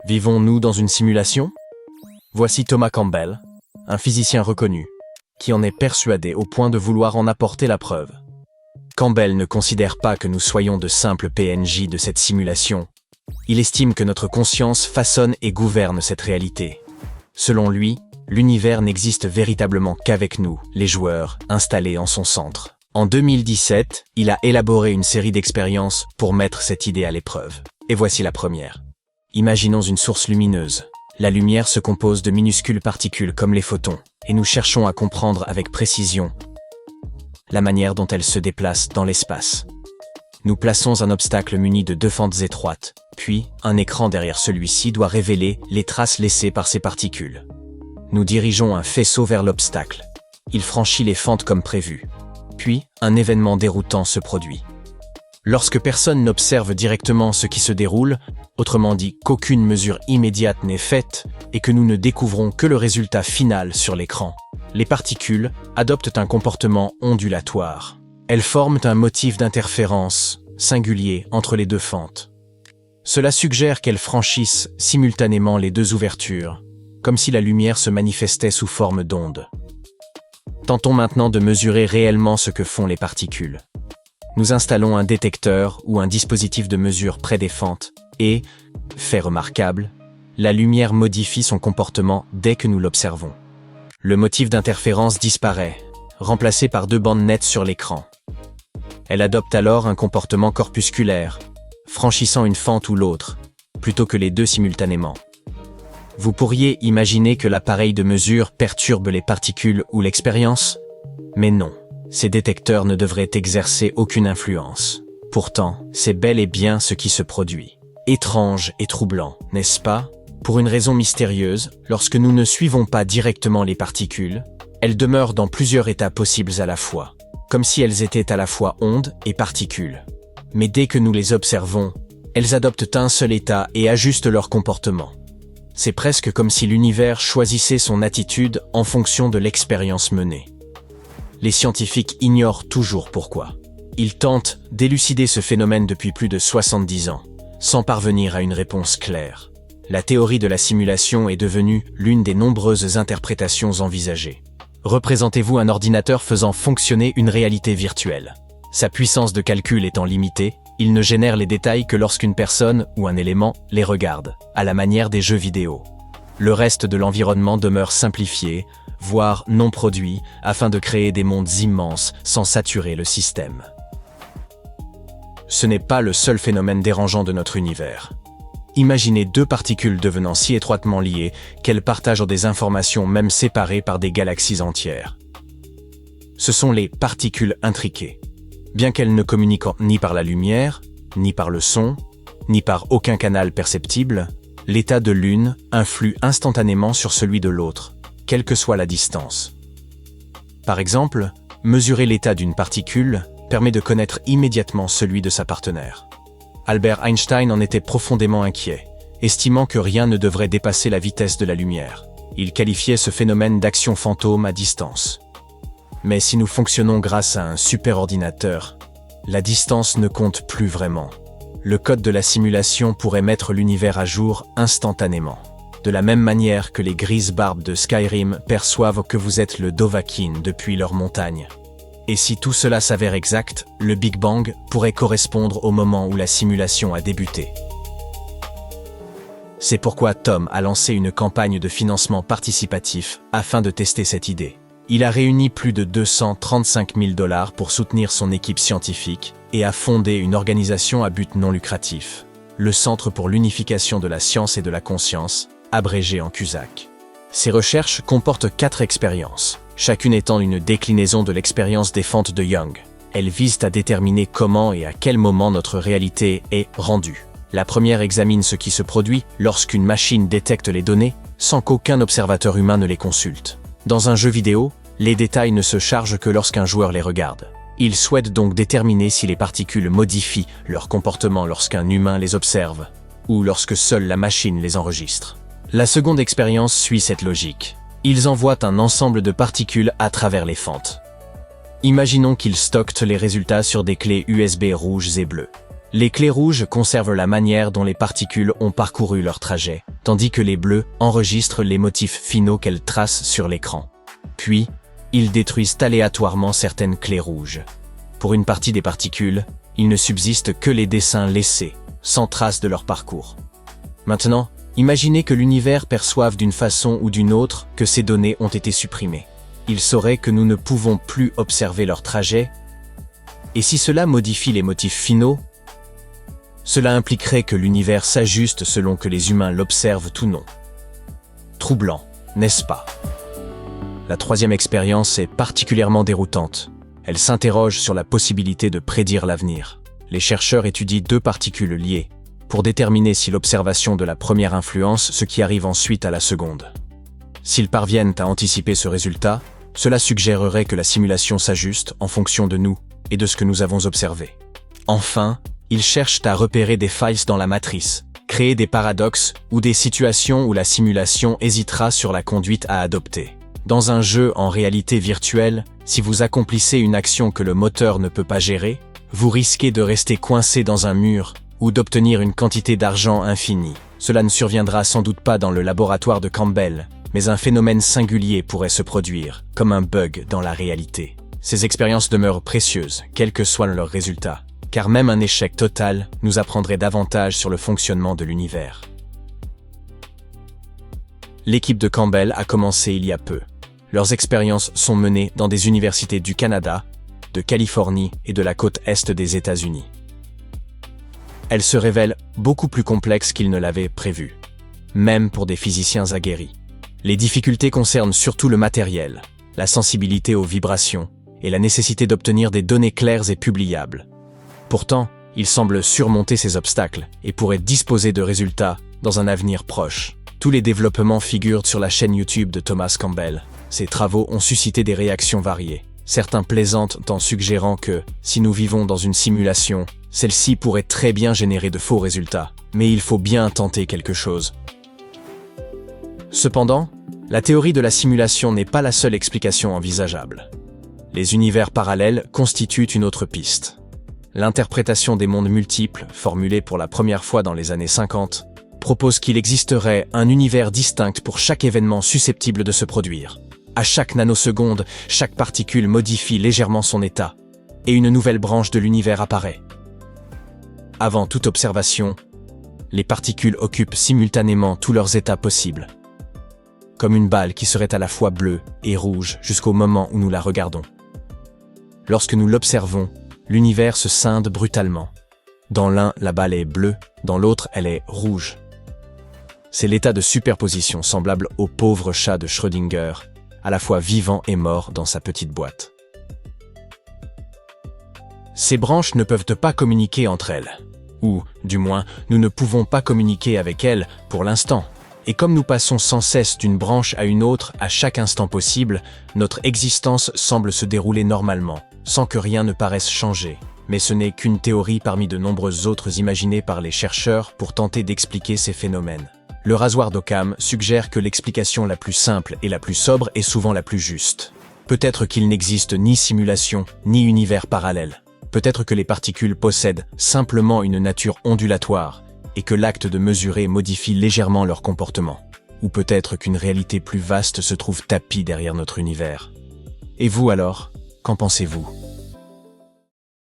Vivons-nous dans une simulation? Voici Thomas Campbell, un physicien reconnu, qui en est persuadé au point de vouloir en apporter la preuve. Campbell ne considère pas que nous soyons de simples PNJ de cette simulation. Il estime que notre conscience façonne et gouverne cette réalité. Selon lui, l'univers n'existe véritablement qu'avec nous, les joueurs, installés en son centre. En 2017, il a élaboré une série d'expériences pour mettre cette idée à l'épreuve. Et voici la première. Imaginons une source lumineuse. La lumière se compose de minuscules particules comme les photons, et nous cherchons à comprendre avec précision la manière dont elles se déplacent dans l'espace. Nous plaçons un obstacle muni de 2 fentes étroites, puis un écran derrière celui-ci doit révéler les traces laissées par ces particules. Nous dirigeons un faisceau vers l'obstacle. Il franchit les fentes comme prévu. Puis, un événement déroutant se produit. Lorsque personne n'observe directement ce qui se déroule, autrement dit qu'aucune mesure immédiate n'est faite et que nous ne découvrons que le résultat final sur l'écran, les particules adoptent un comportement ondulatoire. Elles forment un motif d'interférence singulier entre les 2 fentes. Cela suggère qu'elles franchissent simultanément les 2 ouvertures, comme si la lumière se manifestait sous forme d'onde. Tentons maintenant de mesurer réellement ce que font les particules. Nous installons un détecteur ou un dispositif de mesure près des fentes et, fait remarquable, la lumière modifie son comportement dès que nous l'observons. Le motif d'interférence disparaît, remplacé par 2 bandes nettes sur l'écran. Elle adopte alors un comportement corpusculaire, franchissant une fente ou l'autre, plutôt que les 2 simultanément. Vous pourriez imaginer que l'appareil de mesure perturbe les particules ou l'expérience? Mais non, ces détecteurs ne devraient exercer aucune influence. Pourtant, c'est bel et bien ce qui se produit. Étrange et troublant, n'est-ce pas? Pour une raison mystérieuse, lorsque nous ne suivons pas directement les particules, elles demeurent dans plusieurs états possibles à la fois, comme si elles étaient à la fois ondes et particules. Mais dès que nous les observons, elles adoptent un seul état et ajustent leur comportement. C'est presque comme si l'univers choisissait son attitude en fonction de l'expérience menée. Les scientifiques ignorent toujours pourquoi. Ils tentent d'élucider ce phénomène depuis plus de 70 ans, sans parvenir à une réponse claire. La théorie de la simulation est devenue l'une des nombreuses interprétations envisagées. Représentez-vous un ordinateur faisant fonctionner une réalité virtuelle. Sa puissance de calcul étant limitée, il ne génère les détails que lorsqu'une personne ou un élément les regarde, à la manière des jeux vidéo. Le reste de l'environnement demeure simplifié, voire non produit, afin de créer des mondes immenses sans saturer le système. Ce n'est pas le seul phénomène dérangeant de notre univers. Imaginez 2 particules devenant si étroitement liées qu'elles partagent des informations même séparées par des galaxies entières. Ce sont les particules intriquées. Bien qu'elles ne communiquent ni par la lumière, ni par le son, ni par aucun canal perceptible, l'état de l'une influe instantanément sur celui de l'autre, quelle que soit la distance. Par exemple, mesurer l'état d'une particule permet de connaître immédiatement celui de sa partenaire. Albert Einstein en était profondément inquiet, estimant que rien ne devrait dépasser la vitesse de la lumière. Il qualifiait ce phénomène d'action fantôme à distance. Mais si nous fonctionnons grâce à un superordinateur, la distance ne compte plus vraiment. Le code de la simulation pourrait mettre l'univers à jour instantanément. De la même manière que les grises barbes de Skyrim perçoivent que vous êtes le Dovahkiin depuis leur montagne. Et si tout cela s'avère exact, le Big Bang pourrait correspondre au moment où la simulation a débuté. C'est pourquoi Tom a lancé une campagne de financement participatif afin de tester cette idée. Il a réuni plus de 235 000 $ pour soutenir son équipe scientifique et a fondé une organisation à but non lucratif, le Centre pour l'unification de la science et de la conscience, abrégé en CUSAC. Ces recherches comportent 4 expériences, chacune étant une déclinaison de l'expérience des fentes de Young. Elles visent à déterminer comment et à quel moment notre réalité est rendue. La première examine ce qui se produit lorsqu'une machine détecte les données sans qu'aucun observateur humain ne les consulte. Dans un jeu vidéo, les détails ne se chargent que lorsqu'un joueur les regarde. Il souhaite donc déterminer si les particules modifient leur comportement lorsqu'un humain les observe, ou lorsque seule la machine les enregistre. La seconde expérience suit cette logique. Ils envoient un ensemble de particules à travers les fentes. Imaginons qu'ils stockent les résultats sur des clés USB rouges et bleues. Les clés rouges conservent la manière dont les particules ont parcouru leur trajet, tandis que les bleus enregistrent les motifs finaux qu'elles tracent sur l'écran. Puis, ils détruisent aléatoirement certaines clés rouges. Pour une partie des particules, il ne subsiste que les dessins laissés, sans trace de leur parcours. Maintenant, imaginez que l'univers perçoive d'une façon ou d'une autre que ces données ont été supprimées. Il saurait que nous ne pouvons plus observer leur trajet. Et si cela modifie les motifs finaux, cela impliquerait que l'univers s'ajuste selon que les humains l'observent ou non. Troublant, n'est-ce pas? La troisième expérience est particulièrement déroutante. Elle s'interroge sur la possibilité de prédire l'avenir. Les chercheurs étudient deux particules liées, pour déterminer si l'observation de la première influence ce qui arrive ensuite à la seconde. S'ils parviennent à anticiper ce résultat, cela suggérerait que la simulation s'ajuste en fonction de nous et de ce que nous avons observé. Enfin, ils cherchent à repérer des failles dans la matrice, créer des paradoxes ou des situations où la simulation hésitera sur la conduite à adopter. Dans un jeu en réalité virtuelle, si vous accomplissez une action que le moteur ne peut pas gérer, vous risquez de rester coincé dans un mur ou d'obtenir une quantité d'argent infinie. Cela ne surviendra sans doute pas dans le laboratoire de Campbell, mais un phénomène singulier pourrait se produire, comme un bug dans la réalité. Ces expériences demeurent précieuses, quel que soit leur résultat, car même un échec total nous apprendrait davantage sur le fonctionnement de l'univers. L'équipe de Campbell a commencé il y a peu. Leurs expériences sont menées dans des universités du Canada, de Californie et de la côte est des États-Unis. Elles se révèlent beaucoup plus complexes qu'ils ne l'avaient prévu, même pour des physiciens aguerris. Les difficultés concernent surtout le matériel, la sensibilité aux vibrations et la nécessité d'obtenir des données claires et publiables. Pourtant, ils semblent surmonter ces obstacles et pourraient disposer de résultats dans un avenir proche. Tous les développements figurent sur la chaîne YouTube de Thomas Campbell. Ces travaux ont suscité des réactions variées. Certains plaisantent en suggérant que, si nous vivons dans une simulation, celle-ci pourrait très bien générer de faux résultats. Mais il faut bien tenter quelque chose. Cependant, la théorie de la simulation n'est pas la seule explication envisageable. Les univers parallèles constituent une autre piste. L'interprétation des mondes multiples, formulée pour la première fois dans les années 50, propose qu'il existerait un univers distinct pour chaque événement susceptible de se produire. À chaque nanoseconde, chaque particule modifie légèrement son état, et une nouvelle branche de l'univers apparaît. Avant toute observation, les particules occupent simultanément tous leurs états possibles, comme une balle qui serait à la fois bleue et rouge jusqu'au moment où nous la regardons. Lorsque nous l'observons, l'univers se scinde brutalement. Dans l'un, la balle est bleue, dans l'autre, elle est rouge. C'est l'état de superposition semblable au pauvre chat de Schrödinger, à la fois vivant et mort dans sa petite boîte. Ces branches ne peuvent pas communiquer entre elles, ou, du moins, nous ne pouvons pas communiquer avec elles pour l'instant. Et comme nous passons sans cesse d'une branche à une autre à chaque instant possible, notre existence semble se dérouler normalement, sans que rien ne paraisse changer. Mais ce n'est qu'une théorie parmi de nombreuses autres imaginées par les chercheurs pour tenter d'expliquer ces phénomènes. Le rasoir d'Occam suggère que l'explication la plus simple et la plus sobre est souvent la plus juste. Peut-être qu'il n'existe ni simulation, ni univers parallèle. Peut-être que les particules possèdent simplement une nature ondulatoire et que l'acte de mesurer modifie légèrement leur comportement. Ou peut-être qu'une réalité plus vaste se trouve tapie derrière notre univers. Et vous alors, qu'en pensez-vous ?